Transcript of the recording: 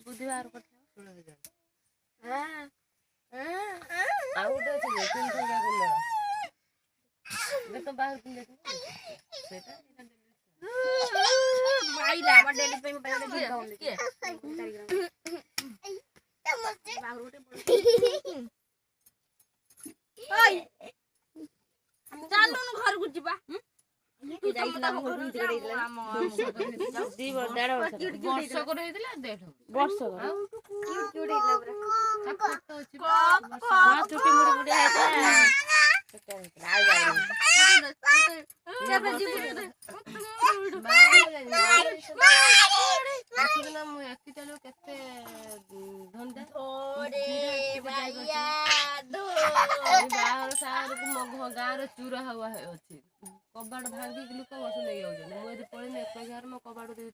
बुधवार घर को जीवा गाँव चूरा हवा अच्छी कबाड़ भांगी लोक बस नहीं जाऊँ मुझे पड़े एक घर मो कबाड़